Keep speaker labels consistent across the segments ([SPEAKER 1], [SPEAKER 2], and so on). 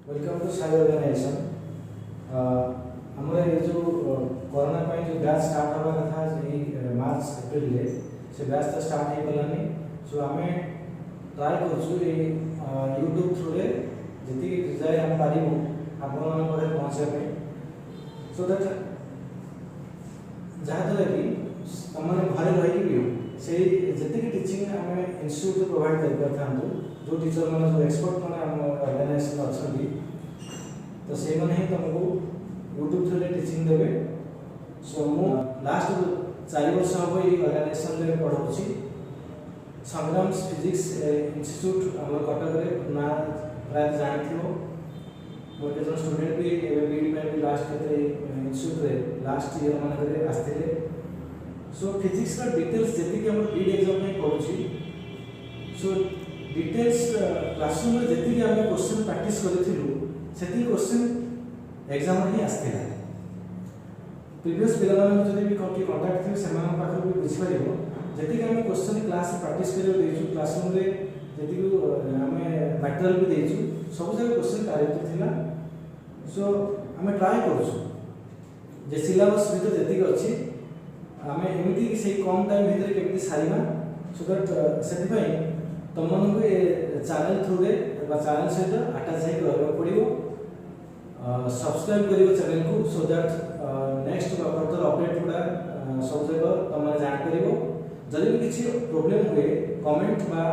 [SPEAKER 1] Welcome to Sai organisation. हमारे ये जो कोरोना पे जो बैच स्टार्ट हवा कथा ये मार्च एप्रिल ले से बैच तो स्टार्ट हो गलानी। सो आमे ट्राई करछु ये यूट्यूब थ्रू रे जति जाय हम पारिबो आपन मन परे पहुंचे पे सो दैट जहाँ द्वारा कि तमने घरे रही भी से जति टीचिंग आमे इंस्टीट्यूट प्रोवाइड कर पाता जो टीचर मैंने जो एक्सपर्ट मैंने आम ऑर्गेनाइजेशन अच्छा तो से मैंने ही तुमको यूट्यूब थ्रू टीचिंग देवे। सो मु लास्ट 4 वर्ष हम ये ऑर्गेनाइजेशन रे पढ़ाउछि संग्राम फिजिक्स इंस्टीट्यूट हम कटक रे ना प्राय जानथियो मोर के स्टूडेंट भी बीडी में भी लास्ट के इंस्टीट्यूट रे लास्ट ईयर मन करे आस्थिले। सो फिजिक्स रा डिटेल्स जति कि हम बीडी एग्जाम में पढुछि सो डिटेल्स क्लासरूम में जति आम क्वेश्चन प्रैक्टिस करूँ से क्वेश्चन एग्जाम ही आसला प्रीवियस पिला जब भी कंटाक्ट थे से भी बुझीपर जी आम क्वेश्चन क्लास प्रैक्टिस कर क्लासरूम में जी आम मटेरियल भी देचु सब जगह क्वेश्चन करेक्ट थिला। सो आम ट्राए कर सिलेबस भीतर जी अच्छी आम एमती से कम टाइम भीतर केमती सारिबा सो दैट से तुम मन को चैनल थ्रू रे चैनल सहित अटैच होकर पड़ो सब्सक्राइब करियो चैनल को so that next further update गुड़ा सब जगह तुम जान पारिबो। जदि भी किसी प्रॉब्लम हुए कमेंट बा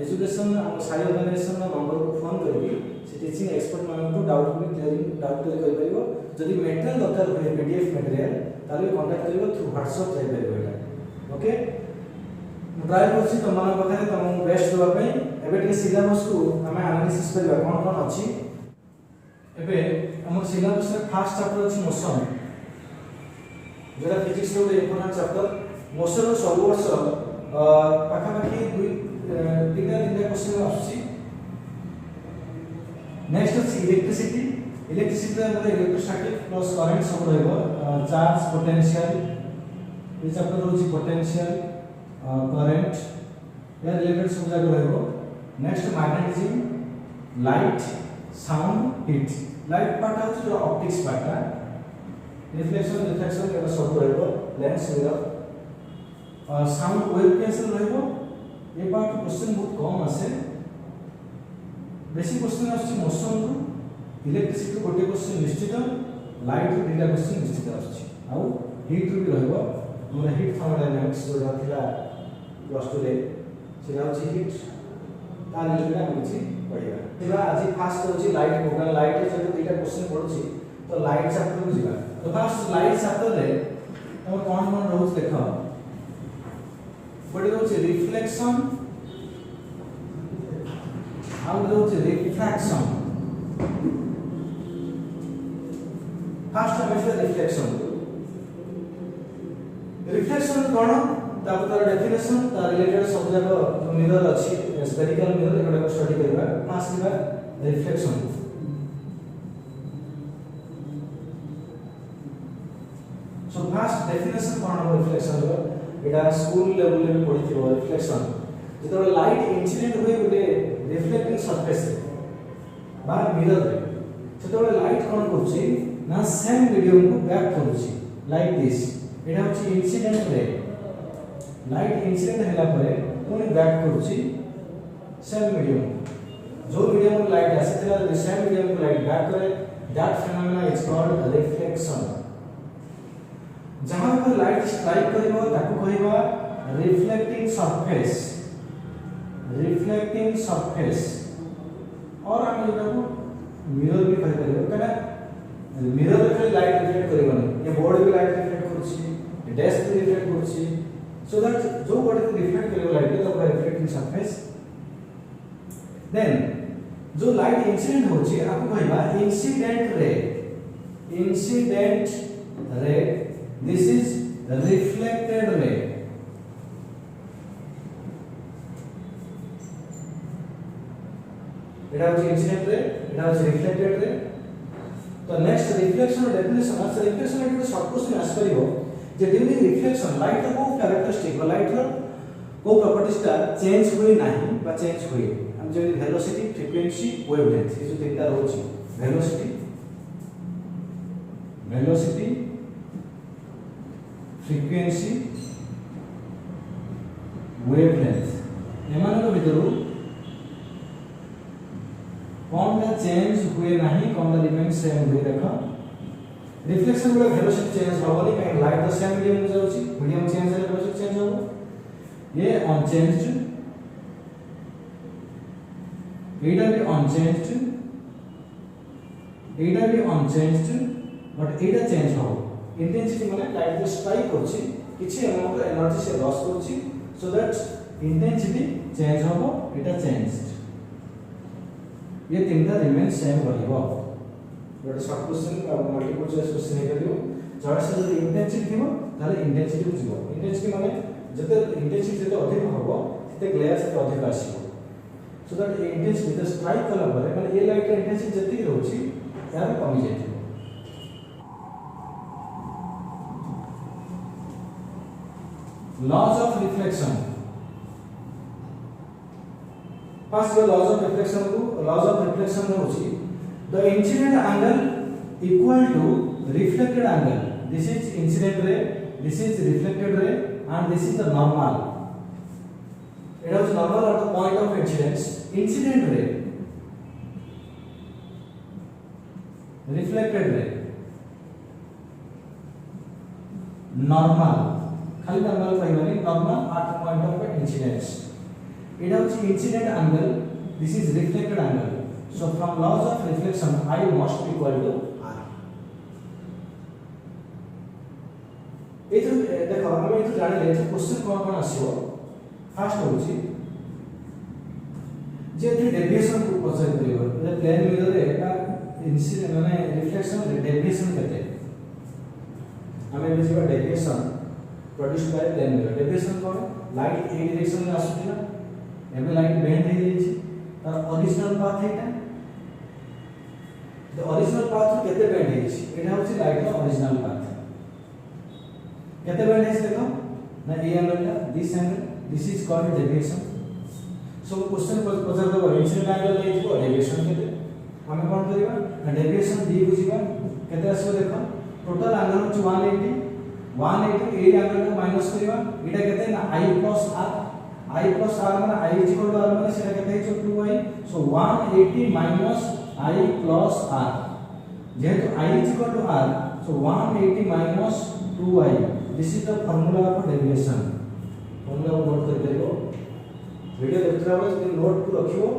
[SPEAKER 1] एजुकेशन हम साई ऑर्गेनाइजेशन नंबर को फोन करके से टीचिंग एक्सपर्ट मान को डाउट भी क्लियरिंग डाउट क्लियर कर पारिबो। जदि मटेरियल दरकार हुए पीडीएफ मटेरियल ताले कांटेक्ट करियो थ्रू व्हाट्सएप जाय पारिबो एटा ओके। ट्राई करछि तुम मन पाखरे तुम बेस्ट देबा पई एबे टिके सिलेबस को हम एनालिसिस करबा कोन कोन अछि। एबे हमर सिलेबस रे फर्स्ट चैप्टर अछि मोशन जेटा फिजिक्स रो इंपोर्टेंट चैप्टर मोशन रो सब वर्ष पाखा पाखी तीनटा क्वेश्चन आछि। नेक्स्ट अछि इलेक्ट्रिसिटी इलेक्ट्रिसिटी रे हमर इलेक्ट्रोस्टैटिक प्लस करंट सब रहबो चार्ज पोटेंशियल ये चैप्टर होछि पोटेंशियल करंट या रिलेटेड सब जगह रहबो। Next magnetism light sound heat light part होछि जो ऑप्टिक्स पार्ट रिफ्लेक्शन रिफ्लेक्शन एटा सब रहबो lens mirror sound wave cancel रहबो ये पार्ट क्वेश्चन बहुत कम आसे बेसी क्वेश्चन आछि मोशन रो इलेक्ट्रिसिटी गोटे क्वेश्चन निश्चित लाइट रो दुटा क्वेश्चन निश्चित आछि आ हीट रो भी रहबो हमरा हीट थर्मोडायनामिक्स जो थिला प्लस 2 रे सेरा होछि हीट ता रिलेटेड हम କିଛି पढिबा। एबा आज फास्ट होछि लाइट प्रोग्राम लाइट रे जब दुटा क्वेश्चन पढुछि तो लाइट चैप्टर को जिबा। तो फास्ट लाइट चैप्टर रे हम कोन कोन रहउछ देखो बडे होछि रिफ्लेक्शन आउ होछि रिफ्रैक्शन। फास्ट हम रिफ्लेक्शन रिफ्लेक्शन कोन तापर तार डेफिनेशन तार रिलेटेड सब जगह जो मिरर अछि स्फेरिकल मिरर एटा को स्टडी करबा फास्ट बा रिफ्लेक्शन। सो फास्ट डेफिनेशन कोन हो रिफ्लेक्शन रो एटा स्कूल लेवल में पढिथिबो रिफ्लेक्शन जेतो लाइट इंसिडेंट होय गोटे रिफ्लेक्टिंग सरफेस बा मिरर रे सेतो लाइट कोन करछि ना सेम मीडियम को बैक करछि लाइक दिस एटा होछि इंसिडेंट रे लाइट इंसिडेंट हैला परे पुनी बैक करछि सेम मीडियम जो मीडियम को लाइट आसीतला सेम मीडियम को लाइट बैक करे that phenomena is called reflection. जहां पर लाइट स्ट्राइक करिवो ताको कहबा रिफ्लेक्टिंग सरफेस और हम जेटा को मिरर भी कहि परिबो कना मिरर रे लाइट रिफ्लेक्ट करिवनी ये बोर्ड भी लाइट रिफ्लेक्ट करछि डेस्क भी रिफ्लेक्ट करछि so that जो बोर्ड को रिफ्लेक्ट करिवो लाइट तो रिफ्लेक्टिंग सरफेस। देन जो लाइट इंसिडेंट होछि आपको कहबा incident ray this is reflected रे। एटा होछि इंसिडेंट रे एटा होछि रिफ्लेक्टेड रे। तो नेक्स्ट रिफ्लेक्शन डेफिनेशन आज रिफ्लेक्शन एटा शॉर्ट क्वेश्चन आस परिबो जे ड्यूरिंग रिफ्लेक्शन लाइट को कैरेक्टरिस्टिक लाइट रो को प्रॉपर्टीज चेंज हुई नाही बा चेंज हुई हम जे वेलोसिटी फ्रीक्वेंसी वेवलेंथ ये जो तीनटा रहउछि velocity frequency wavelength एमान भितर कौन टा चेंज हुए नहीं कौन टा रिमेन सेम हुए देखो रिफ्लेक्शन गुला वेलोसिटी चेंज होबनी काहे लाइट द सेम मीडियम में जाउची मीडियम चेंज हेले वेलोसिटी चेंज होबो ये अनचेंज्ड एटा भी अनचेंज्ड बट एटा चेंज हो इंटेंसिटी माने लाइट जो स्ट्राइक करछि किछि अमाउंट एनर्जी से लॉस करछि सो दैट इंटेंसिटी चेंज होबो एटा चेंज्ड ये तीनटा रिमेन सेम रहइबो गोटे शॉर्ट क्वेश्चन और मल्टीपल चॉइस क्वेश्चन हे करियो चॉइस से जदी इंटेंसिटी थिबो ताले इंटेंसिटी को जिवो इंटेंसिटी माने जते इंटेंसिटी जते अधिक होबो तते ग्लेयर से अधिक आसीबो so that intensity the strike कला परे माने ए लाइट रे इंटेंसिटी जति रहउची यार कमी जायथिबो लॉज ऑफ रिफ्लेक्शन फर्स्ट जो लॉज ऑफ रिफ्लेक्शन होची the incident angle equal to reflected angle this is incident ray this is reflected ray and this is the normal it is normal at the point of incidence incident ray reflected ray normal खाली normal कहबनी normal at point of incidence it is incident angle this is reflected angle so from laws of reflection I must be equal to r एथु देखो हम एथु जानि ले question कोन आसीबो first होची जे deviation को पचार करियो plane mirror रे एटा इंसिडेंट माने रिफ्लेक्शन डेविएशन केते हमें बुझिबा deviation produced by plane mirror deviation कोन लाइट ए डायरेक्शन में आସୁथिला एबे लाइट बेंड हे जाई तार ओरिजिनल पाथ हेटा द ओरिजिनल पाथ केते बेंड हे छी एटा होची लाइट रो ओरिजिनल पाथ केते बेंड हे देखो ना ए angle this is called deviation so question पचार दो इंसिडेंट एंगल ले जो डेविएशन केते हमें कोन करिवा ना डेविएशन डी बुझिबा केते आसो देखो टोटल एंगल होची 180 ए एंगल को माइनस करिवा एटा केते ना i plus r माने i is equal to r माने सेटा केते है 2i so 180 minus i plus r जेहेतु i is equal to r so 180 minus 2i this is the formula of deviation formula note कर करियो वीडियो देखला बेले जदी नोट को रखियो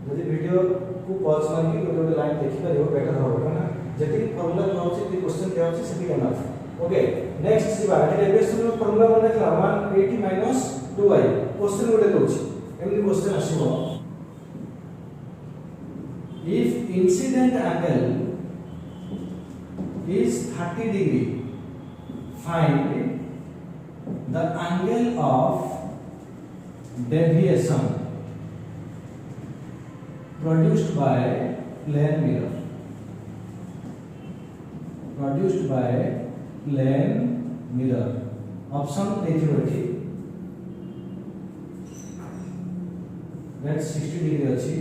[SPEAKER 1] जदी वीडियो को पॉज करके गोटे लाइन देखि परियो बेटर होबो ना जति फार्मूला होछि ती क्वेश्चन के होछि सेति एनफ ओके नेक्स्ट जीवा डेविएशन रो फार्मूला बने 180 minus 2i क्वेश्चन गोटे दोछि एमनी क्वेश्चन आसीबो if incident angle is 30 degree find the angle of deviation produced by plane mirror option देखियो एठी that 60 degree अछि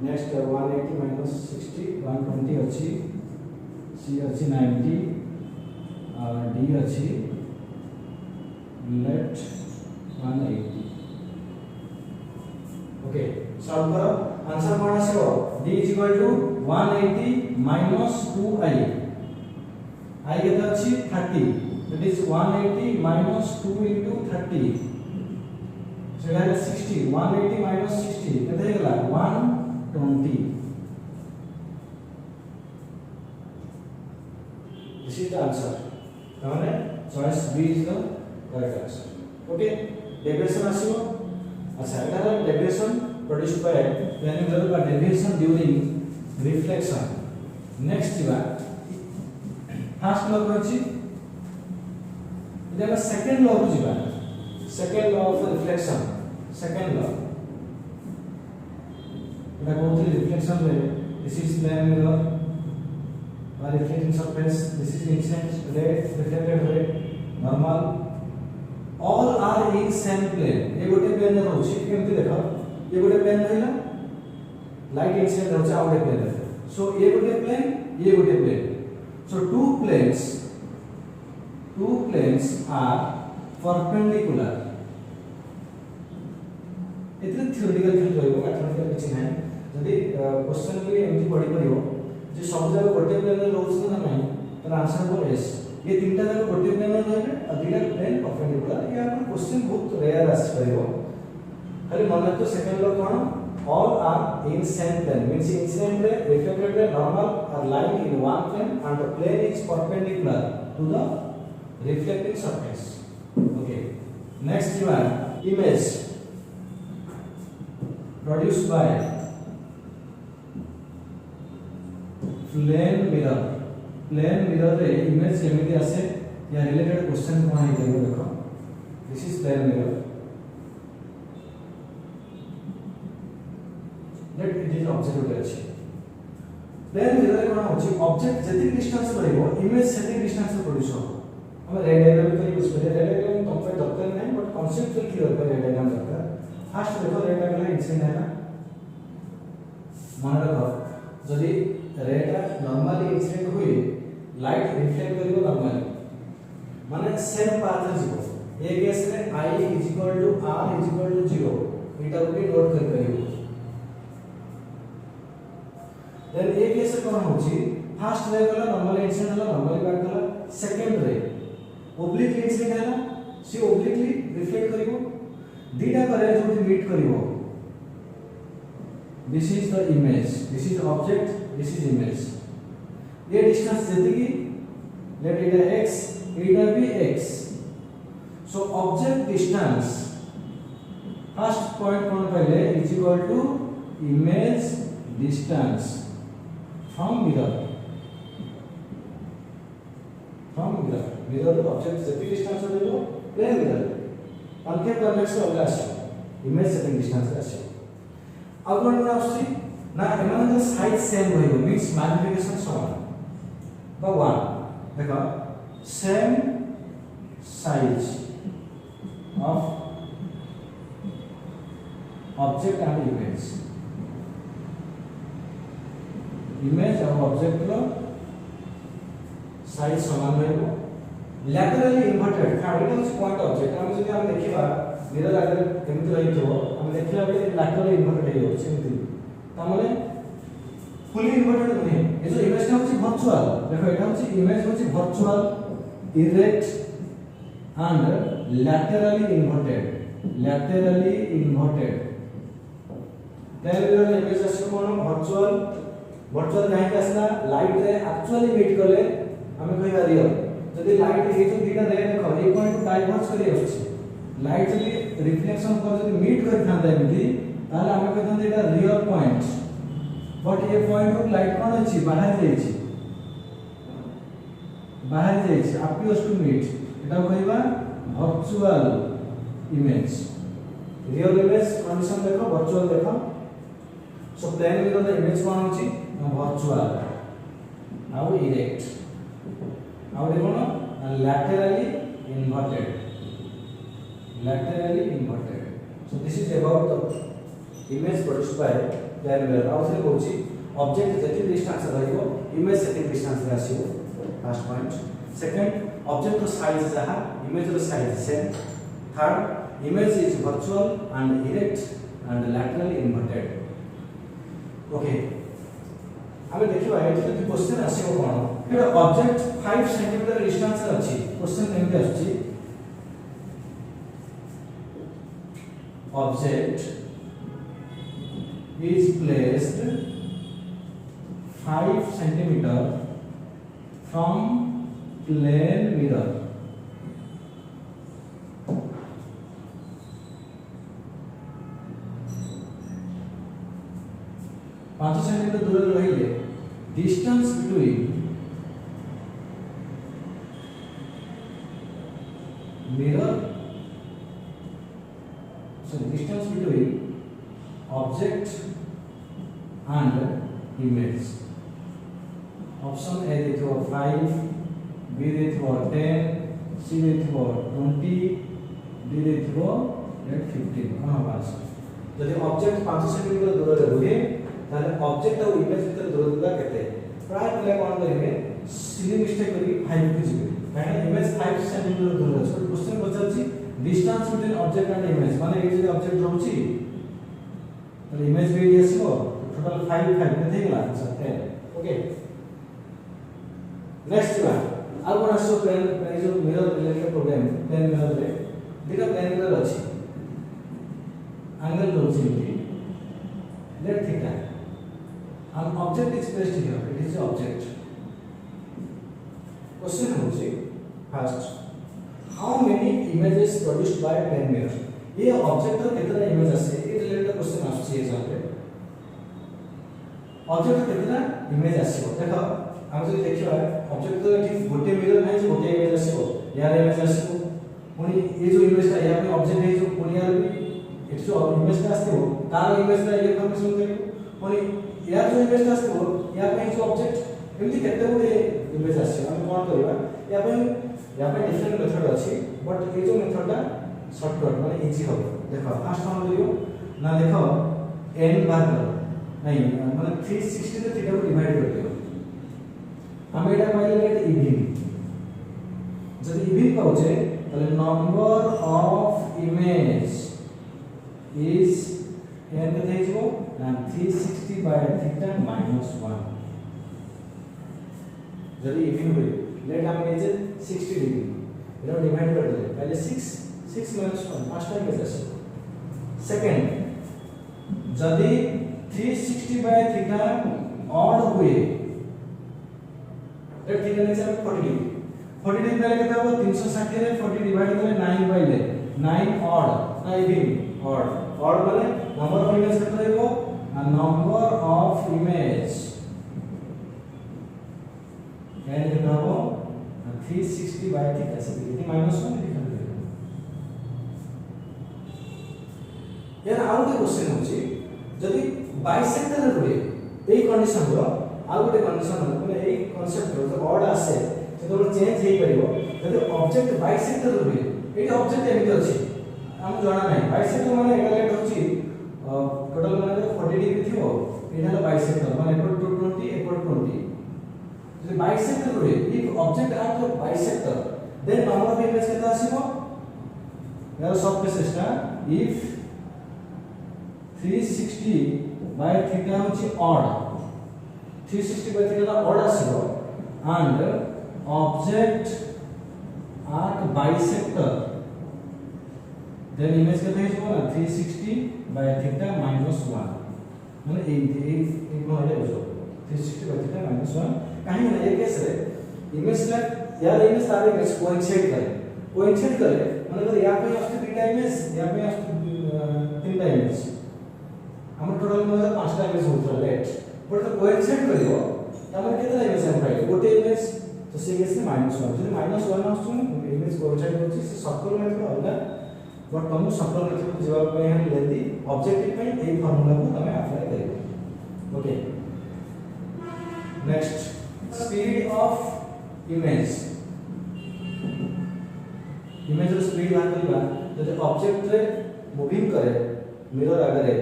[SPEAKER 1] next 180 minus 60 120 अछि c अछि 90 और d अछि लेफ्ट 180 ओके सॉल्व करो answer cone आसीबो d = 180 minus 2i i केते अछि 30 that is 180 minus 2 into 30 so that is 60 180 minus 60 केते हेला 120 this is the answer ताने choice b is the correct answer okay deviation आसीबो अच्छा एटा deviation produced by plane mirror by deviation during reflection next जीवा first law अछि इधर second law को जीवा second law of reflection second law इधर कोथि reflection रे this is plane mirror by reflecting surface this is incident ray reflected ray normal all are in same plane ए गोटे plane रे होछि केमति देखो ये गोटे प्लेन रहिला लाइट इंसिडेंट होचे आउट प्लेन सो ये गोटे प्लेन ये गोटे plane so two planes are perpendicular इतने थियोरेटिकल खेल रहिबो मैथमेटिकल किछ नै जदि क्वेश्चन भी एमती पढि परियो जे सब जगह गोटे प्लेन रे रहउछ ना नै त आंसर हो एस ये तीनटा जगह गोटे प्लेन रे रहबे आ दुटा प्लेन परपेंडिकुलर ये अपन क्वेश्चन बहुत रेयर आस परियो खाली मन तो second low cone all are in same plane means incident ray reflected ray normal are lying in one plane and the plane is perpendicular to the reflecting surface. Okay, next one image produced by plane mirror रे image केमिति आसे या related question कोन है देखो this is plane mirror that it is object अछि plane mirror कोन होछि object जति distance रहइबो image सेति डिस्टेंस प्रोड्यूस हो हम रेड डायग्राम करी उस पर रेड डायग्राम तुम पे दरकार नहीं बट कांसेप्ट क्लियर कर रेड डायग्राम दरकार फर्स्ट देखो रेड डायग्राम इंसिडेंट है ना मन रखो जदि रेड नॉर्मली इंसिडेंट हुई लाइट रिफ्लेक्ट करिवो नॉर्मली माने सेम पाथ जीवो ए केस रे I r 0 एटा भी नोट कर करिवो देन ए केस कोन होची फर्स्ट रे गला नॉर्मली इंसिडेंट हला नॉर्मली बैक गला सेकंड रे ओब्लिक इंसिडेंट है ना सी ओब्लिकली रिफ्लेक्ट करिवो दीटा करे जो मीट करिवो this is the image this is object this is image ये डिस्टेंस जति की let it x it be x so object distance first point कोन पहले is equal to image distance from mirror mirror object जति distance देबो plane mirror concave convex होगा आसी image सेटिंग डिस्टेंस आसी अब कोन आसी ना एमान साइज सेम होइबो मींस मैग्निफिकेशन समान बा 1 देखो same size of object and image और ऑब्जेक्ट रो साइज समान रहइबो laterally inverted cardinal point object हम जदि हम देखिबा मिरर अगर केमति रहिथो हम देखिला बे लैटरली इन्वर्टेड हे हो सेमति त माने फुली इन्वर्टेड नहीं ये जो इमेज है होची वर्चुअल देखो एटा होची इमेज होची virtual erect and laterally inverted then mirror image आसी कोन वर्चुअल नहीं आसला लाइट रे एक्चुअली मीट करले हमें कहबा रियल जदि लाइट ए जो दीटा रे देखो ए पॉइंट डाइवर्ज करी आछी लाइट जदि रिफ्लेक्शन पर जदि मीट कर थांदा एमती ताले हमें कहथन एटा रियल पॉइंट बट ए पॉइंट रो लाइट कोन अछि बाहर जाइछि अपियर्स टू मीट एटा कहबा virtual image real image condition देखो वर्चुअल देखो so plane mirror the image कोन अछि वर्चुअल आउ इरेक्ट आउ देखो ना laterally inverted so this is about the image produced by plane mirror आउ से कहूची ऑब्जेक्ट जति डिस्टेंस रहइबो इमेज सेटिंग डिस्टेंस रे आसीबो फर्स्ट पॉइंट सेकंड ऑब्जेक्ट रो साइज जहा इमेज रो size same third image is virtual and erect and laterally inverted okay हमें देखिबा एठी क्वेश्चन आसीबो कोन एटा ऑब्जेक्ट 5 सेंटीमीटर डिस्टेंस रे अछि क्वेश्चन केमते आछि object is placed 5 centimeter from plane mirror पांच सेंटीमीटर दूर रहिले distance between mirror so distance between object and image option A देखो 5 B देखो 10 C देखो 20 D देखो 15 कौन होगा आंसर जदि ऑब्जेक्ट 5 सेंटीमीटर दूर रे रुहे ताले ऑब्जेक्ट और इमेज भीतर दूरता केते प्राय पिला कोन करिवे सिली मिस्टेक करी 5 को जिवे काहे इमेज 5 सेंटीमीटर दूर अछि क्वेश्चन पचाछि distance between object and image माने ए जे ऑब्जेक्ट रहउछि तो इमेज भी आसीबो टोटल 5 केते हिला अच्छा 10 ओके नेक्स्ट वन अब कोन आसो प्लेन जो mirror related problem plane mirror रे दिका प्लेन मिरर अछि angle रहउछि let theta an object is placed here it is the object question होछि first how many images produced by plane mirror ये object रो केतना इमेज आसे ए related question आछि exam रे ऑब्जेक्ट केतना इमेज आसीबो देखो हम जदि देखिबा ऑब्जेक्ट तो एठी गोटे मिरर नै जे गोटे इमेज आसीबो यार इमेज आसीबो पुनी ए जो इमेज ता या पे ऑब्जेक्ट है जो पुनी यार भी एठी जो इमेज ता आसीबो तार इमेज ता ये फॉर्मेशन करियो पुनी यार जो इमेज ता आसीबो या पे जो ऑब्जेक्ट एमती केते गुडे इमेज आसीबो हम कोन करबा या पे डिफरेंट मेथड अछि बट ए जो मेथड ता शॉर्टकट माने इजी हो देखो फास्ट हम करियो ना देखो n बार करो नहीं माने 360 रे थीटा को डिवाइड कर दियो हम एटा पाइले लेट इवन जदि इवन पाउचे तले number of image is n केते हिजो ना 360 बाय थीटा -1 जदि इवन होय लेट हम एज 60 डिग्री एटा डिवाइड कर दे पहले 6 -1 पांचटा इमेज आसे सेकंड जदि 360 बाय थीटा ऑड हुए लेट थीटा ने 40 डिग्री पहले केते हो 360 रे 40 डिवाइड करे 9 पाइले 9 ऑड ना इवन ऑड माने नंबर ऑफ इमेज केते रहबो नंबर ऑफ इमेज एंड केते हो 360 बाय थीटा से इति -1 लिखा यार आउ के क्वेश्चन होची जदि बाइसेक्टर रुए ए कंडीशन रो आउ गोटे कंडीशन माने ए कांसेप्ट रो जो ऑड आसे तो चेंज हेई परिबो जदि ऑब्जेक्ट बाइसेक्टर रुए ए ऑब्जेक्ट एमिति अछि हम जाना नै बाइसेक्टर माने एटा लेट होची टोटल माने 40 डिग्री थिबो एटा बाइसेक्टर माने इक्वल टू 20 इक्वल 20 जदि बाइसेक्टर रुए if object are two bisector then number of image केता आसीबो यार सब केसेसटा इफ 360 by theta होची odd 360 by theta odd आसीबो and object at bisector then image केते हिजो ना 360 by theta -1 माने ए होले बुझो 360 by theta -1 काहे ना ए केस रे इमेज ला यार इमेज तारे इमेज कोइंसाइड करे माने तो या पे आस्ते तीनटा इमेज या पे आस्ते तीनटा इमेज हम टोटल में 5टा इमेज होतला लेट बट तो कोइंसाइड करियो हमर केतना इमेज हम पाइले गोटे इमेज तो से केस में -1 जदि -1 आसु इमेज कोइंसाइड होची से सर्कल में तो अलग बट तुम सर्कल में तो जवाब पे हम लेंदी ऑब्जेक्टिव पे ए फार्मूला को हमें अप्लाई करियो okay next speed of image रो स्पीड बात करबा जदि ऑब्जेक्ट रे मूविंग करे मिरर आगे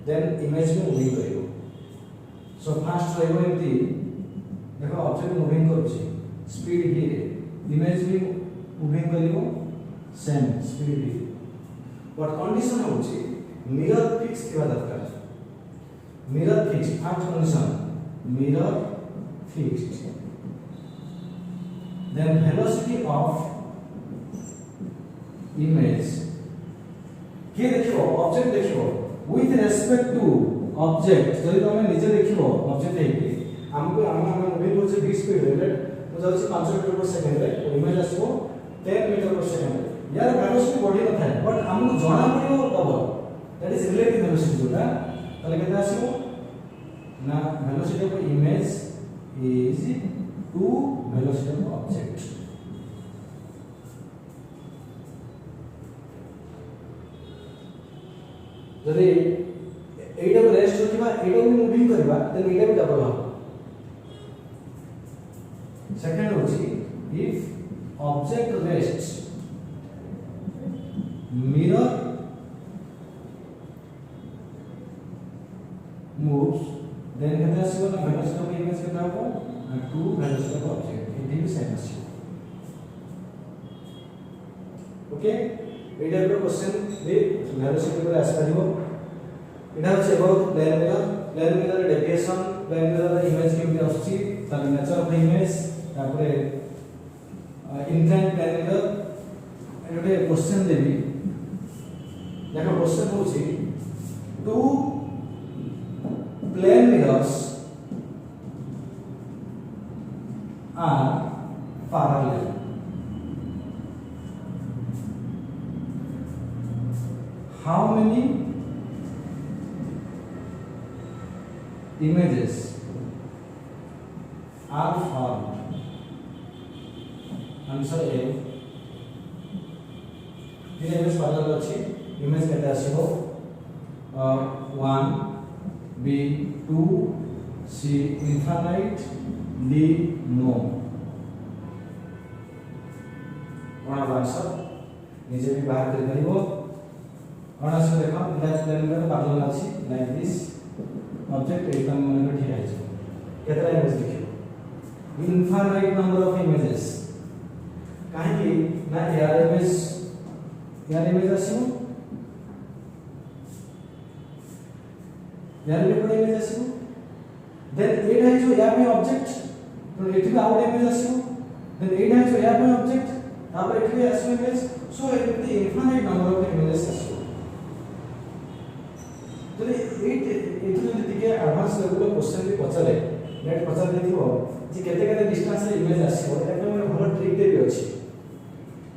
[SPEAKER 1] देन इमेज में मूविंग करियो सो फास्ट रहबो एमती देखो ऑब्जेक्ट मूविंग करूची स्पीड ही रे इमेज भी मूविंग करियो सेम स्पीड ही बट कंडीशन होची मिरर फिक्स थिबा दरकार mirror fix first condition mirror fixed then velocity of image के देखिबो ऑब्जेक्ट देखिबो with respect to object जदि तुम निजे देखिबो ऑब्जेक्ट है कि हमको हम मूविंग होचे 20 स्पीड रे तो जाउची 5 मीटर पर सेकंड रे इमेज आसीबो 10 मीटर पर सेकंड यार वेलोसिटी बॉडी न थाए बट हमको जाना पड़ियो double that is relative velocity जोटा तले केते आसीबो ना velocity of image is two velocity of object जदि एटा रेस्ट रखिबा एटा भी मूविंग करबा देन एटा भी डबल हो सेकंड होची if object rest mirror moves then केते आसीबो ना velocity of image केते हबो 2 velocity of object एठी भी सेम आसीबो ओके एटा रो क्वेश्चन भी velocity पर आस परिबो एटा होचे about plane mirror deviation plane mirror image केमि आछी तार नेचर ऑफ इमेज तापरे इनक्लाइन प्लेन मिरर एटा क्वेश्चन देबी देखो क्वेश्चन होची two plane mirrors are parallel. How many images are formed? Answer A. तीन इमेज parallel अछि इमेज केते आसीबो 1 B 2 C infinite D no कोन आंसर निजे भी बाहर कर परिबो कोन आंसर देखो इलाज प्लेन में पैरेलल अछि लाइक दिस ऑब्जेक्ट एकदम मन में ठीक है केतरा इमेज देखियो इनफाइनाइट नंबर ऑफ इमेजेस काहे कि ना यार इमेज आसीबो यार भी कोई इमेज आसीबो देन एट है जो या पे ऑब्जेक्ट तो एठी भी आउट इमेज आसीबो देन एट है जो या पे ऑब्जेक्ट तापर एठी भी आसीबो image so it the infinite number of images आसीबो तो एट एठी जो दिके एडवांस लेवल क्वेश्चन भी पछरे नेट पछर देथिबो जे केते केते डिस्टेंस रे इमेज आसीबो एटा में भलो ट्रिक दे भी अछि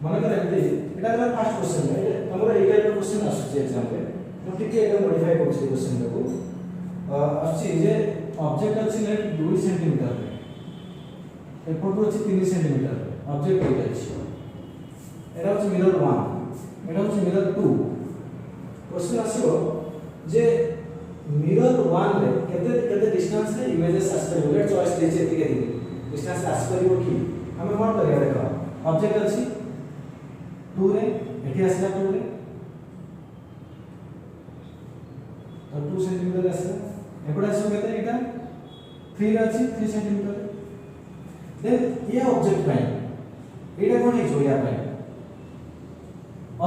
[SPEAKER 1] मन करे एमती एटा गला फर्स्ट क्वेश्चन है हमरो एटा क्वेश्चन आछे एग्जाम रे तो ठीक है एटा मॉडिफाई करछि क्वेश्चन को अच्छी जे ऑब्जेक्ट अच्छी लेट 2 सेंटीमीटर रे एपोर्ट अच्छी 3 सेंटीमीटर ऑब्जेक्ट एटा अच्छी एटा अच्छी मिरर 1 एटा अच्छी मिरर 2 क्वेश्चन आसीबो जे मिरर 1 रे केते केते डिस्टेंस रे इमेजेस आस परिबो लेट चॉइस देछि एति के डिस्टेंस आस परिबो की हमें कोन करिया देखो ऑब्जेक्ट अच्छी 2 रे एठी आसला 2 रे तो 2 सेंटीमीटर आसला एपडा सो केते एटा 3 अछि 3 सेंटीमीटर देन ये ऑब्जेक्ट पाई एटा कोन है जोया पाई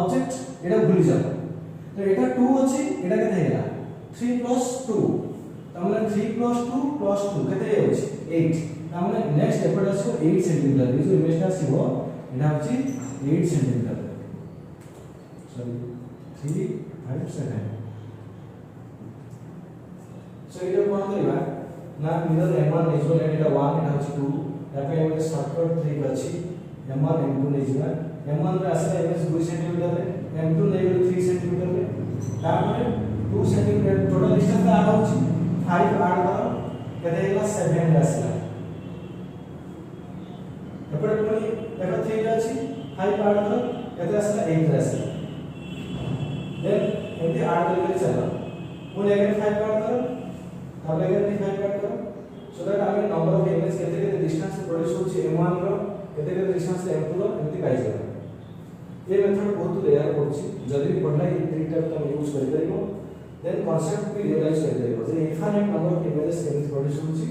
[SPEAKER 1] ऑब्जेक्ट एटा भूली जा तो एटा 2 अछि एटा केते हेला 3 + 2 तमने 3 + 2 + 2 केते होछि 8 तमने नेक्स्ट एपडा सो 8 सेंटीमीटर ये जो इमेजटा सिबो एटा होछि 8 सेंटीमीटर सॉरी 3 5 7 सो इधर कोन करबा ना मिरर m1 नेजो एटा 1 एटा होछि 2 तापे एमे शॉर्टकट ट्रिक अछि m1 m2 नेजो m1 रे आसला इमेज 2 सेंटीमीटर रे m2 नेजो 3 सेंटीमीटर रे तापरे 2 सेंटीमीटर टोटल डिस्टेंस आ होछि 5 8 करो केते हेला 7 रे आसला एपरे कोनी देखो 3 रे अछि 5 8 करो केते आसला 8 रे आसला देन एते 8 करके चलो कोनी अगर 5 8 करो तब अगर डिफाइन कर करो सो दैट हमें नंबर ऑफ इमेज केते केते डिस्टेंस प्रोड्यूस होछि m1 रो केते केते डिस्टेंस m2 रो एमती पाइ जाय ये मेथड बहुत रेयर होछि जदी भी पढ़ला ये ट्रिक तुम यूज कर परिबो देन कांसेप्ट भी रियलाइज कर परिबो जे इनफाइनाइट नंबर ऑफ इमेजेस केते प्रोड्यूस होछि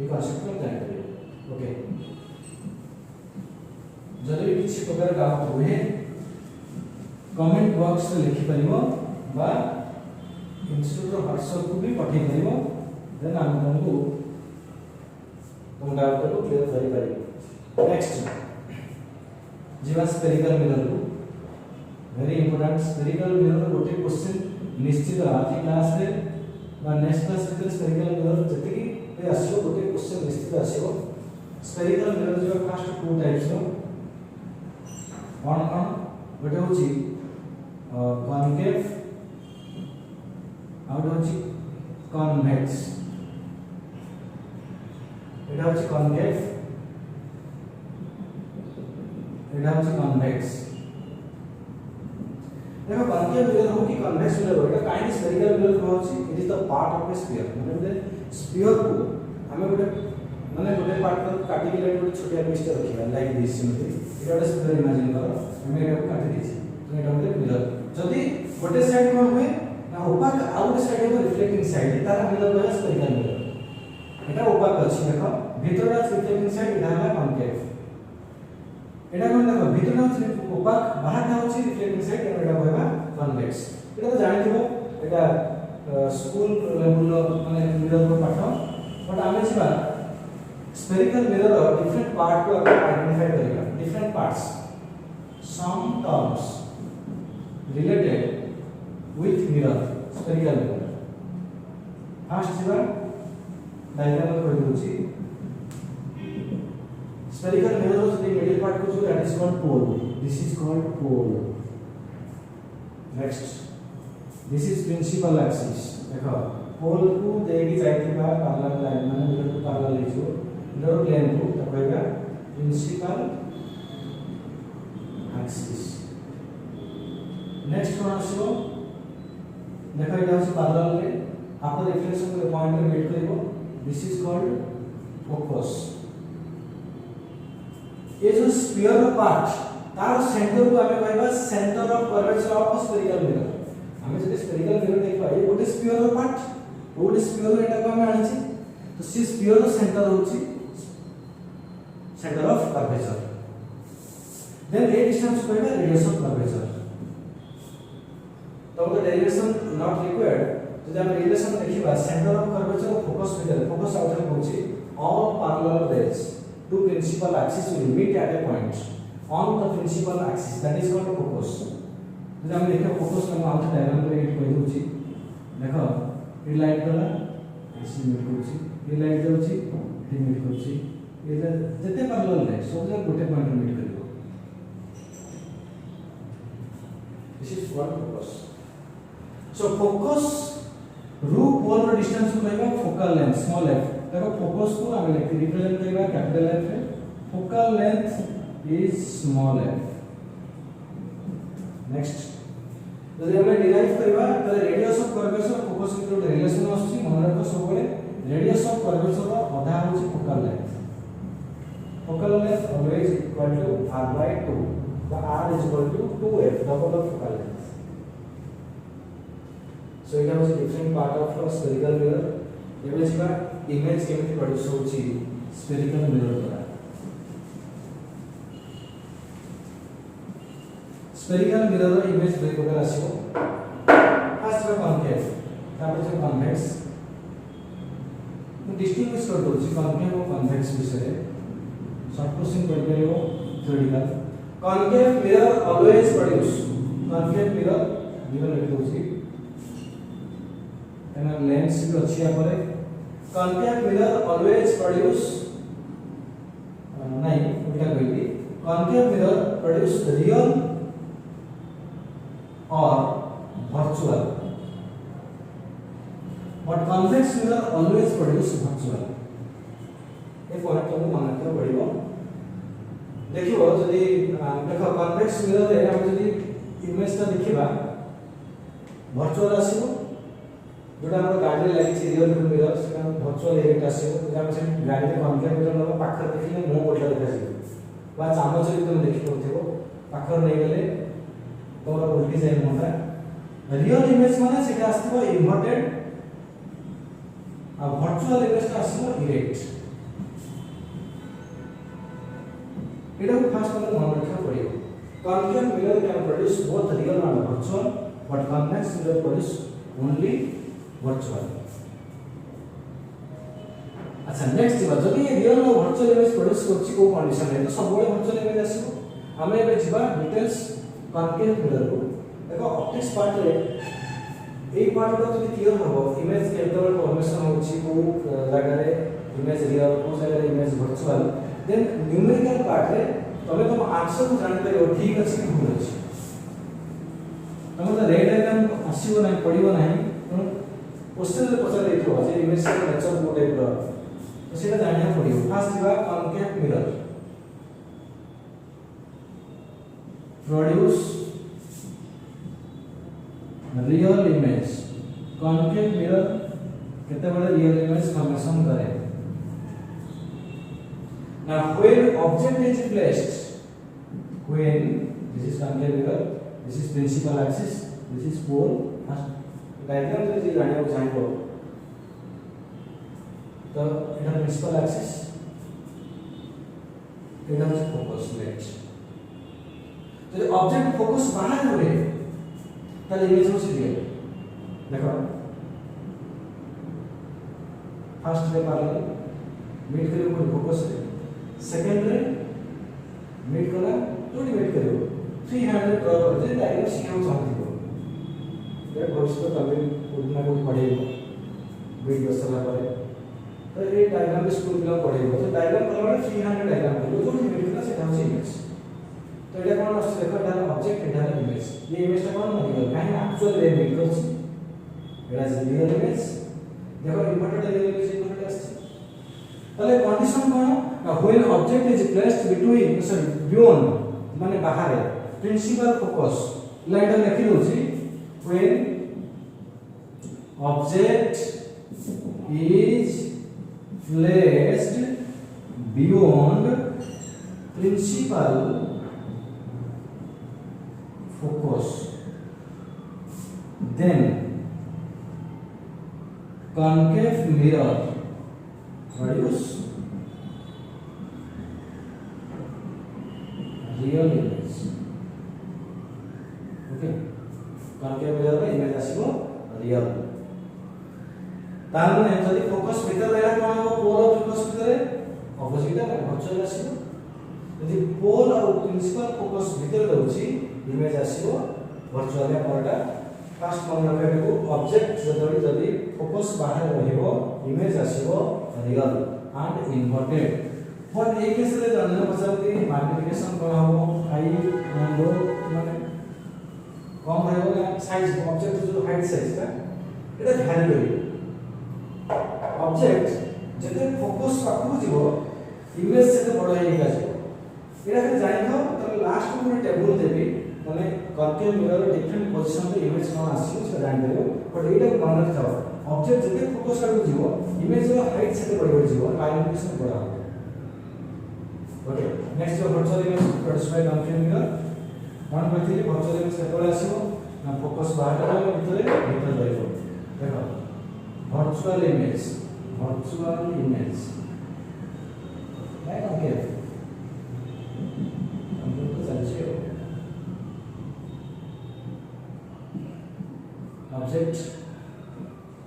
[SPEAKER 1] ये कांसेप्ट को जान परिबो ओके जदी भी किसी प्रकार डाउट हुए कमेंट बॉक्स रे लिखि परिबो बा इंस्टीट्यूट रो व्हाट्सएप को भी पठै परिबो देन हम तुमको तुम डाउट को क्लियर करि परिबो नेक्स्ट जीवा स्फेरिकल मिरर को वेरी इंपोर्टेंट स्फेरिकल मिरर गोटे क्वेश्चन निश्चित आज क्लास रे बा नेक्स्ट क्लास रे स्फेरिकल मिरर जति की आसीबो गोटे क्वेश्चन निश्चित आसीबो स्फेरिकल मिरर जो फर्स्ट टू टाइप्स रो वन गोटे होची कॉनकेव आउट होची कॉन्वेक्स एटा होची कॉनकेव एटा होची कॉन्वेक्स देखो कॉनकेव मिरर हो कि कॉन्वेक्स मिरर हो एटा काइंड स्फेरिकल मिरर होची it is the part of A sphere माने स्फीयर को हमें गोटे माने गोटे पार्ट को काटी के गोटे छोटा पीस रखिबा लाइक दिस सिम्पली एटा गोटे स्फीयर इमेजिन करो हमें एटा काटी दिछि तो एटा गोटे मिरर जदी गोटे साइड कोन हुए ना opaque out side of reflecting side तार हम लोग कहस स्फेरिकल मिरर एटा ओपाक अछि देखो भीतरटा रिफ्लेक्टिंग साइड एटा हला कॉनकेव एटा कोन देखो भीतरटा ओपाक बाहरटा होछि रिफ्लेक्टिंग साइड एटा कहबा कन्वेक्स एटा तो जानिथिबो एटा स्कूल लेवल माने मिरर को पाठ बट आमे छिबा स्फेरिकल मिरर डिफरेंट पार्ट को आइडेंटिफाई करिबा different parts some terms related with mirror spherical mirror first jiba diagram ko dochi spherical mirror ro the middle part ko that is called pole this is called pole next this is principal axis देखो pole को देगी जाइथिबा parallel line माने mirror को parallel लिखो mirror plane को तो कहबा principal axis next one आसो देखो एटा होछि पैरेलल रे आफ्टर रिफ्लेक्शन को पॉइंट रे मीट करिवो दिस इज कॉल्ड फोकस ये जो स्फीयर पार्ट तार सेंटर को हमें कहबा centre of curvature of spherical mirror हमें जदि स्फेरिकल मिरर देखबा ये गोटे स्फीयर पार्ट गोटे स्फीयर एटा को हमें आनिछि तो सी स्फीयर रो सेंटर होछि centre of curvature then a distance को कहबा रेडियस ऑफ कर्वेचर तो the derivation not required जब हम रिलेशन देखिबा सेंटर ऑफ कर्वेचर और फोकस भितर फोकस आउटर होछि all parallel rays to principal axis will meet at a point on the principal axis that is called focus जब हम देखो फोकस हम आउटर डायग्राम रे एट कहि दोछि देखो ई लाइट गला एसी मीट होछि ई लाइट जाउछि ई मीट होछि ए जते पैरेलल रे सब जगह गोटे पॉइंट मीट करिवो this is what focus so focus रू pole रो डिस्टेंस को कहबा फोकल लेंथ स्मॉल f देखो फोकस को हम रिप्रेजेंट करबा कैपिटल F रे focal length is small f next जदि हम डिराइव करबा त रेडियस ऑफ कर्वेचर फोकस के जो रिलेशन आछी मन रखो सब बळे रेडियस ऑफ कर्वेचर रो आधा होची focal length always equal to r/2 the r is equal to 2f double of focal length so it was a different part of a spherical mirror एबे जिबा इमेज केमिति प्रोड्यूस होछि spherical mirror द्वारा spherical mirror रो image दुई प्रकार आसीबो first row concave तापर जो convex मु डिस्टिंग्विश कर दोछि कॉन्केव और कन्वेक्स विषय शॉर्ट क्वेश्चन कर परिबो theoretical concave mirror always produce concave mirror given लिख दोछि एना लेंस भी अछि या परे concave mirror always produce नहीं उल्टा कहिबी concave mirror produce real or virtual but convex mirror always produce virtual A point को मन रखियो पड़िबो देखियो जदि देखो कन्वेक्स मिरर रे हम जदि इमेज ता देखिबा वर्चुअल आसीबो जोटा हमर गाडी लागि छि रियल मिरर से वर्चुअल इफेक्ट आसीबो जदि हम से गाडी रे कन्वेक्स मिरर लो पाखर देखिले मुंह बोलला देखा जिवो बा चामच रे तुम देखि पड़थिबो पाखर नै गेले तोरा उल्टी जाय मोटा रियल इमेज माने सेटा आसीबो इन्वर्टेड आ वर्चुअल इमेज ता आसीबो इरेक्ट एटा को फास्ट कर मन रखा पड़ियो concave mirror can produce both real and virtual but convex mirror produce only virtual अच्छा नेक्स्ट जीवा जदि रियल और वर्चुअल इमेज प्रोड्यूस करछि को कंडीशन है तो सब बळे वर्चुअल इमेज आसीबो हमें एबे जीवा डिटेल्स concave mirror को देखो ऑप्टिक्स पार्ट रे एई पार्ट को जदि क्लियर होबो इमेज केतबेल फॉर्मेशन होछि को जगह रे इमेज रियल को जगह रे image virtual then numerical part रे तबे तुम आंसर को जान परियो ठीक अछि कि भूल अछि तमरा रेड डायग्राम आसीबो नै पडिबो नै क्वेश्चन रे पछा देइथो जे इमेज के नेचर को टाइप रो तो सेटा जानिया पडियो फास्ट दिबा concave mirror produce real image concave mirror केते बडे रियल इमेज फॉर्मेशन करे now when object is placed when this is concave mirror this is principal axis this is pole first diagram जब जानिया चाहिए तो एटा प्रिंसिपल एक्सिस एटा है focus net जब object focus बाहर हुए ताले इमेज हो सीधे देखो फर्स्ट रे पैरेलल मीट करियो कोन फोकस रे सेकंड रे मीट करा जोडी मीट करियो 300 ड्रॉ कर जे डायग्राम सिखाउ चाहती हो ये भविष्य तबे उतना कोई पढ़ेगा वीडियो सला करे तो ये डायग्राम के स्कूल में पढ़ेगा तो डायग्राम करला बेले 300 डायग्राम करियो जोडी मीट करा सेटा होची इमेज तो एटा कोन आसे देखो एटा ऑब्जेक्ट एटा इमेज ये इमेज ता कोन मानियो काहे एक्चुअल रे मीट करछि एटा इज रियल इमेज देखो इम्पोर्टेंट रियल इमेज इम्पोर्टेंट आछि तले कंडीशन कोन when object is placed between sorry beyond माने बाहर प्रिंसिपल फोकस लाइन ता लिखि दोछि when object is placed beyond principal focus then concave mirror produce real image okay concave mirror में image आसीबो real तार में जदी फोकस भीतर रहला कोन हो पोल और फोकस भीतर ऑपोजिट है वर्चुअल आसीबो यदि पोल और प्रिंसिपल फोकस भीतर रहउची इमेज आसीबो वर्चुअल या परटा फास्ट मन रखे को ऑब्जेक्ट जदी फोकस बाहर रहिबो इमेज आसीबो रियल एंड इन्वर्टेड बट एक केस रे जन पचारती मैग्निफिकेशन कोन हो हाई लो माने कम रहबो साइज ऑब्जेक्ट जो हाइट साइज का एटा ध्यान रही ऑब्जेक्ट जते फोकस पाखु जीवो इमेज से बड़ हे गेला जे एटा के जानि हो त लास्ट में टेबल देबी माने कनकेव मिरर डिफरेंट पोजीशन पे इमेज कोन आसी से जानि देबो बट एटा को मन रखो ऑब्जेक्ट जते फोकस करु जीवो इमेज रो हाइट से बड़ जीवो मैग्निफिकेशन बड़ा हो ओके नेक्स्ट जो virtual image produce by concave mirror one कहथिले वर्चुअल इमेज केतले आसीबो ना फोकस बाहर रहबो भीतर रहबो देखो virtual image right okay हमको चलछे ऑब्जेक्ट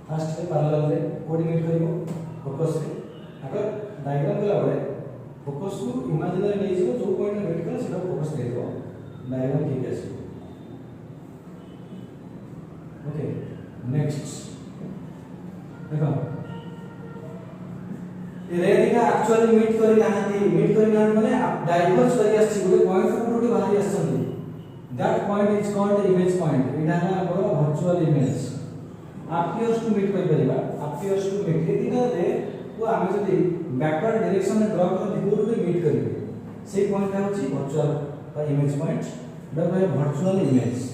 [SPEAKER 1] फर्स्ट रे पैरेलल रे कोऑर्डिनेट करिवो फोकस रे अगर डायग्राम कला बळे फोकस को इमेजिनरी नै जिवो जो पॉइंट रे मीट कर सेटा फोकस दे दियो डायग्राम ठीक आसी ओके नेक्स्ट देखो रे दिका एक्चुअली मीट करी ना माने डाइवर्ज करी आछि गुटे पॉइंट को गुटे बाहरी आछन that point is called image point इडा है हमर virtual image appears to meet कहि परिबा appears to meet ए दिका रे को आमे जदी बैकवर्ड डायरेक्शन में ड्रा कर दी गुटे मीट करिवे से पॉइंट होछि वर्चुअल बा इमेज पॉइंट दैट है virtual image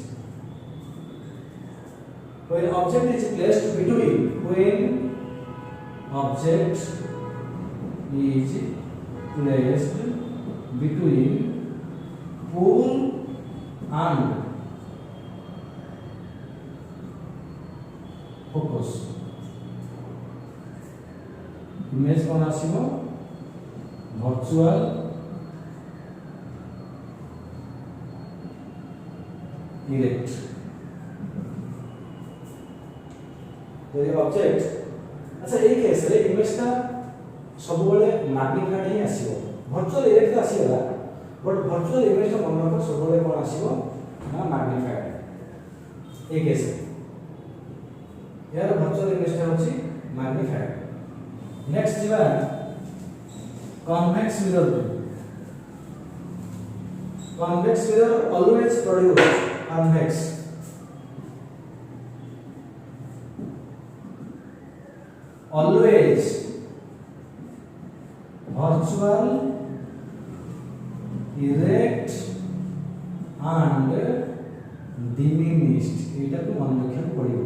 [SPEAKER 1] when object is placed between when object is placed between pole and focus image कोन आसीबो virtual erect तो ये ऑब्जेक्ट अच्छा एक केस रे इमेज का सब बेले मैग्निफाइड ही आसीबो वर्चुअल इरेक्ट आसीबा बट वर्चुअल इमेज का मन रखो सब बेले कोन आसीबो ना मैग्निफाइड एक केस यार वर्चुअल इमेज का होची मैग्निफाइड नेक्स्ट जीवा convex mirror convex mirror always produce convex always virtual erect and diminished एटा को मन रखियो पड़ियो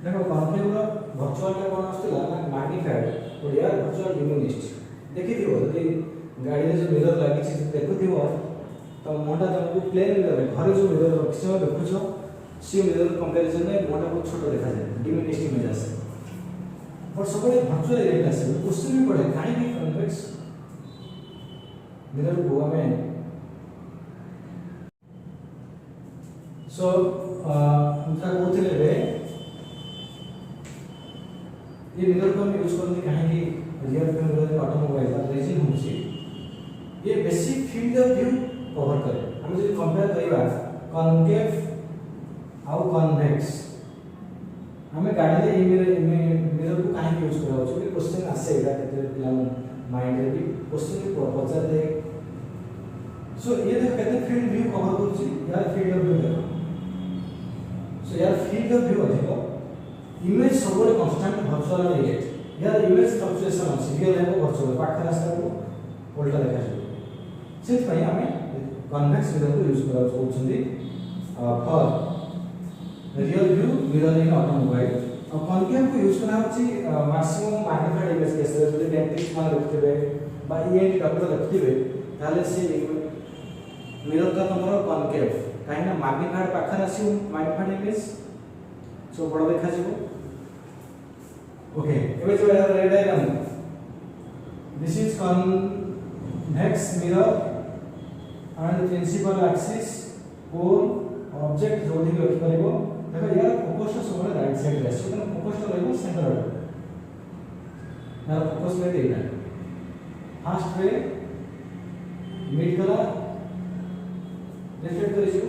[SPEAKER 1] देखो कॉन्केव रो वर्चुअल का कोन आस्तला ना मैग्निफाइड और यार वर्चुअल डिमिनिश्ड देखि दियो जदी गाड़ी रे जो मिरर लागी छी देखु दियो तो मोटा तुमको प्लेन मिरर घरे जो मिरर रखियो देखुछो सी मिरर कंपैरिजन में मोटा बहुत छोटा देखा जाए डिमिनिश्ड इमेज आसे बट सब वर्चुअल रियलिटी आसे क्वेश्चन भी पड़े काहे भी कन्वेक्स मिरर को हमें सो उनका कहते रे ये मिरर को हम यूज करते काहे कि रियल टाइम मिरर ऑटोमोबाइल का रीजन होची ये basic field of view cover करे हम যদি कंपेयर करिबा कॉनकेव आउ कन्वेक्स हमें गाड़ी रे मिरर को काहे यूज करा होची क्वेश्चन आसे एटा केते पिला माइंड रे भी क्वेश्चन को पचार दे सो ये देख केते फील्ड व्यू कवर करची यार फील्ड ऑफ व्यू देखो सो यार फील्ड ऑफ व्यू अधिक इमेज सब कांस्टेंट वर्चुअल रिएक्ट यार इमेज फ्लक्चुएशन अछि रियल है वर्चुअल पाख रास्ता को उल्टा देखा जाय से पई हमें कन्वेक्स मिरर को यूज करा होचंदी for rear view mirror in automobile और कॉनकेव को यूज करना होची मैक्सिमम मैग्नीफाइड इमेज केस रे जदि डेंटिस्ट मान रखथिबे बा ईएनटी डॉक्टर रखथिबे ताले से मिरर का तमरो कॉनकेव काहे ना मैग्नीफाइड पाखर आसी मैग्नीफाइड इमेज सो बड़ देखा जिवो ओके एबे जो red diagram this is convex mirror and the principal axis pole object जोड़ी रखि परिबो देखो यार फोकस सब राइट साइड रे सो फोकस तो रहबो सेंटर रे यार फोकस ले देना फर्स्ट रे मिड कला रिफ्लेक्ट करि जो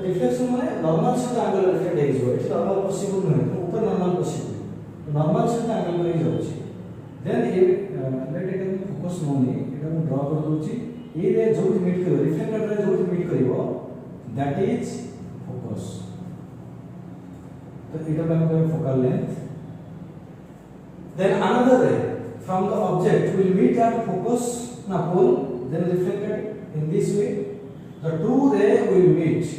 [SPEAKER 1] रिफ्लेक्शन माने नॉर्मल से एंगल रिफ्लेक्ट हे जो इट नॉर्मल पॉसिबल नहीं ऊपर नॉर्मल पॉसिबल नॉर्मल से एंगल करि जाउची देन ये लेट इट फोकस मोनी एटा हम ड्रा कर दोची ये रे जो मीट करिवो रिफ्लेक्टर रे जो मीट करिवो दैट इज फोकस तो इटा हम कहे focal length then another ray from the object will meet at focus ना pole then reflected in this way the two ray will meet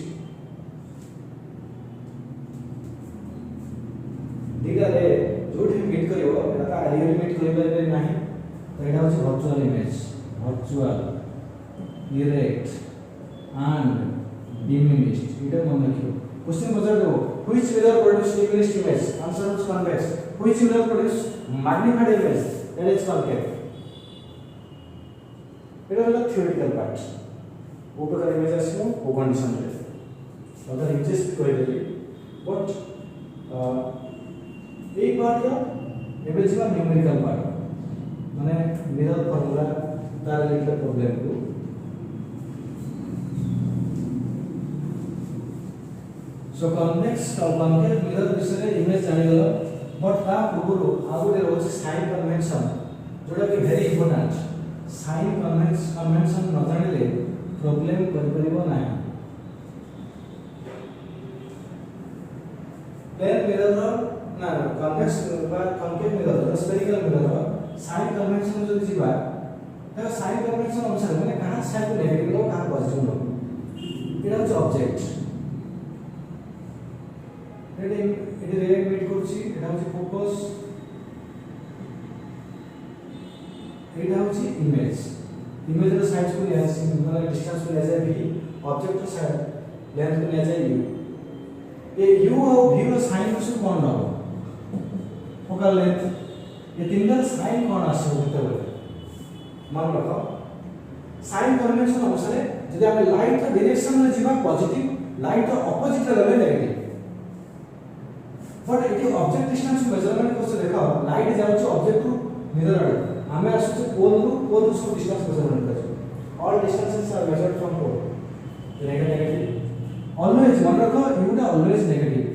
[SPEAKER 1] दिगा रे जोठी मीट करिवो एटा real meet करिबे नाही तो एटा होची virtual image virtual direct and diminished इटा मन रखियो question बजार दो which mirror produce diminished image answer is convex which mirror produce magnified image that is concave एटा होला theoretical part ओ प्रकार इमेज आसीनो ओ कंडीशन रे अदर इमेजेस भी कहि देली बट ए पार्ट एबे जिवा न्यूमेरिकल पार्ट माने मिरर फार्मूला तार रिलेटेड प्रॉब्लम को सो कन्वेक्स और कॉनकेव मिरर विषय इमेज जानि गलो बट ता पूर्व आगुडे रोज साइन कन्वेंशन जोडा कि वेरी इंपोर्टेंट साइन कन्वेंशन न जानिले प्रॉब्लम कर परिबो नाही प्लेन मिरर ना कन्वेक्स बा concave mirror spherical mirror sign convention जो जिबा ता साइन कन्वेंशन अनुसार माने कहां साइन को नेगेटिव लो कहां पॉजिटिव लो एटा होच ऑब्जेक्ट एटी रिएक्ट मीट करछि एटा होछि फोकस एटा होछि इमेज इमेज रो साइज को लिया से मतलब डिस्टेंस को लिया जाए भी ऑब्जेक्ट रो साइड लेंथ को लिया जाए u ये u और v रो साइन को कोन हो फोकल लेंथ ये तीनटा साइन कोन आसे होते बोले मान रखो साइन कन्वेंशन अनुसार यदि हम लाइट रो डायरेक्शन में जीवा पॉजिटिव लाइट रो ऑपोजिट रे नेगेटिव बट एटी ऑब्जेक्ट डिस्टेंस मेजरमेंट को से देखा लाइट जाउछ ऑब्जेक्ट टू मिरर आड़ हमें आसु पोल को डिस्टेंस मेजरमेंट कर all distances are measured from pole negative always मन रखो यूटा ऑलवेज नेगेटिव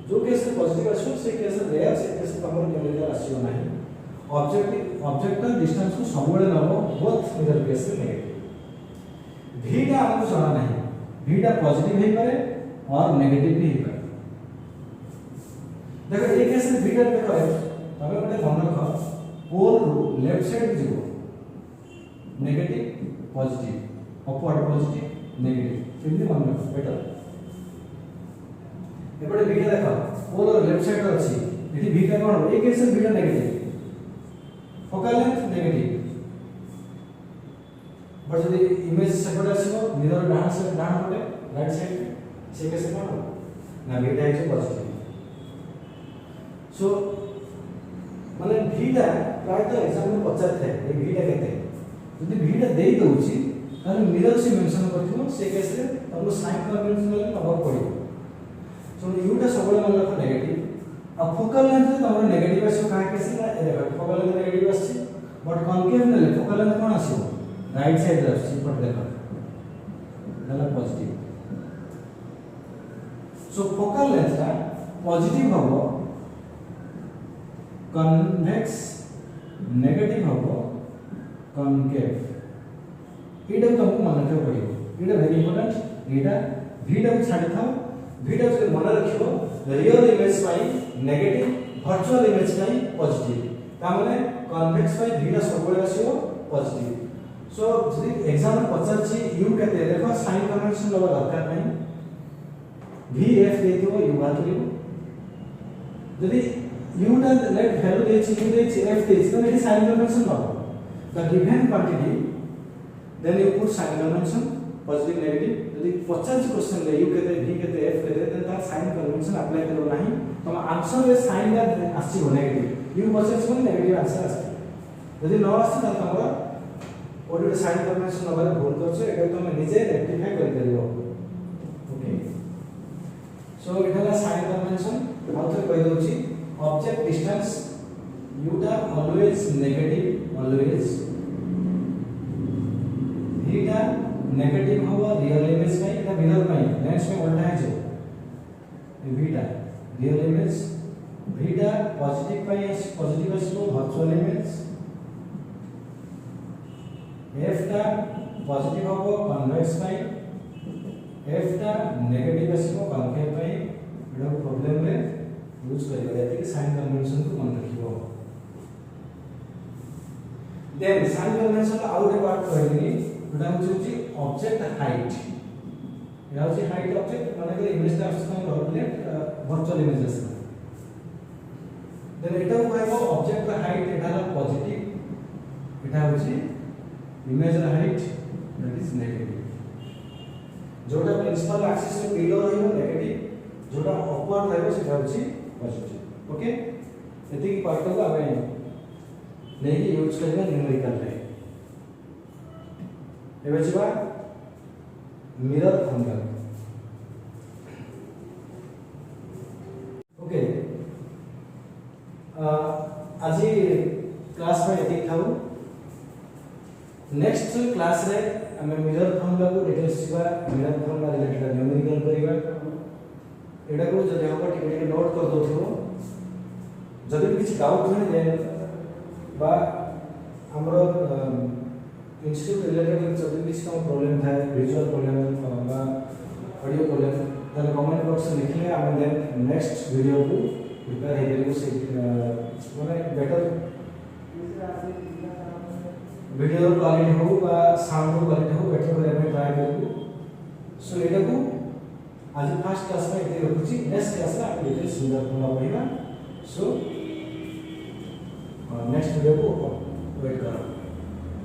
[SPEAKER 1] जो केस में पॉजिटिव आसो से केस में रेयर से केस में हमर न्यूमेरिकल आसियो नाही ऑब्जेक्ट डिस्टेंस को सबले नबो बोथ मिरर केस में नेगेटिव v टा हमको जाना नहीं v टा पॉजिटिव हे पारे और नेगेटिव भी हे पारे देखो एक केस में v टा देखो तबे गोटे मन रखो पोल रो लेफ्ट साइड जीवो negative positive upward positive negative इमली मन रखो बेटर एपटे v टा देखो पोल रो लेफ्ट साइड अछि एठी v टा कोन एक केस में v टा negative focal length negative but यदि इमेज सेपरेट आसीबो मिरर डान से डान पटे राइट साइड से केस कोन ना बीटा इज पॉजिटिव सो माने भीटा प्राय तो एग्जाम में पचार थे ए भीटा केते यदि भीटा देई दउची ताले मिरर से मेंशन करथिबो से केस रे हमको साइन कन्वेंशन ले नबा पड़िबो सो यूटा सबले मन रख नेगेटिव अब फोकल लेंथ रे तमरो नेगेटिव आसी का केस ना ए देखो फोकल लेंथ नेगेटिव आसी बट कॉन्केव ने फोकल लेंथ कोन आसीबो राइट साइड रे आसी पट देखो दाला पॉजिटिव सो फोकल लेंथ ता पॉजिटिव हबो कन्वेक्स नेगेटिव हबो कॉन्केव एटा तुमको मन रखियो पड़िबो एटा वेरी इंपोर्टेंट एटा भीटा को छाडी थाओ भीटा से मन रखियो रियल इमेज पाई नेगेटिव वर्चुअल इमेज पाई पॉजिटिव ता माने कन्वेक्स पाई भीटा सबले आसीबो पॉजिटिव सो जदि एग्जाम में पचारची यू केते देखो साइन कन्वेंशन लगा दरकार नहीं v f देथिबो u बात लिबो जदि u टा लेट वैल्यू देछि u देछि f देछि तो एटी sign convention know the given quantity then you put sign convention positive negative यदि 50 क्वेश्चन ले u केते v केते f केते देन तार साइन कन्वेंशन अप्लाई करो नाही तो आंसर रे साइन दा आछि negative u versus one negative answer आछि यदि न आछि त हमरा ओडी साइन कन्वेंशन नबारे भूल करछो एटा तुम निजे रेक्टिफाई कर करियो ओके सो एटा साइन कन्वेंशन आउथर कहि दोछि ऑब्जेक्ट डिस्टेंस u टा ऑलवेज नेगेटिव ऑलवेज v टा नेगेटिव होबो रियल इमेज में एटा मिरर में लेंस में उल्टा है जो v टा रियल इमेज v टा पॉजिटिव आसीबो वर्चुअल इमेज f टा पॉजिटिव होबो कन्वेक्स पाई f टा नेगेटिव आसीबो कॉन्केव पाई एडा प्रॉब्लम रे यूज करियो एति कि साइन कन्वेंशन को मन रखियो then sign convention out part कहलिनी एडा होची ऑब्जेक्ट हाइट एडा होची हाइट ऑब्जेक्ट माने कि इमेज टा आछन ऑब्जेक्ट वर्चुअल इमेज आछन देन एटा कहबो ऑब्जेक्ट हाइट एटा पॉजिटिव एटा होची image height that is negative जोटा प्रिंसिपल एक्सिस रे बिलो रहइबो नेगेटिव जोटा अपवर्ड रहइबो सेटा होची पॉजिटिव ओके एति की पार्ट को हमें नेकी यूज करबा न्यूमेरिकल रे एबे छिबा मिरर फॉर्मूला ओके आज क्लास में एति थाउ नेक्स्ट क्लास रे हमें मिरर फॉर्मूला को डिटेल्स छिबा मिरर फॉर्मूला रिलेटेड न्यूमेरिकल करिबा एडा को जदि हम टिके नोट कर दोथिबो जदि किछ डाउट होय जे बा हमरो इंस्टीट्यूट रिलेटेड जदि किछ कम प्रॉब्लम थाए विजुअल प्रॉब्लम बा ऑडियो प्रॉब्लम ताले कमेंट बॉक्स में लिखले हम देन नेक्स्ट वीडियो को प्रिपेयर हे करिबो से माने बेटर वीडियो क्वालिटी हो बा साउंड क्वालिटी हो बेटर करे हम ट्राई करबो सो एटा को आज फर्स्ट क्लास में एते रखुची नेक्स्ट क्लास में आप डिटेल्स सुंदर पूरा पढ़िबा सो नेक्स्ट वीडियो को वेट करो।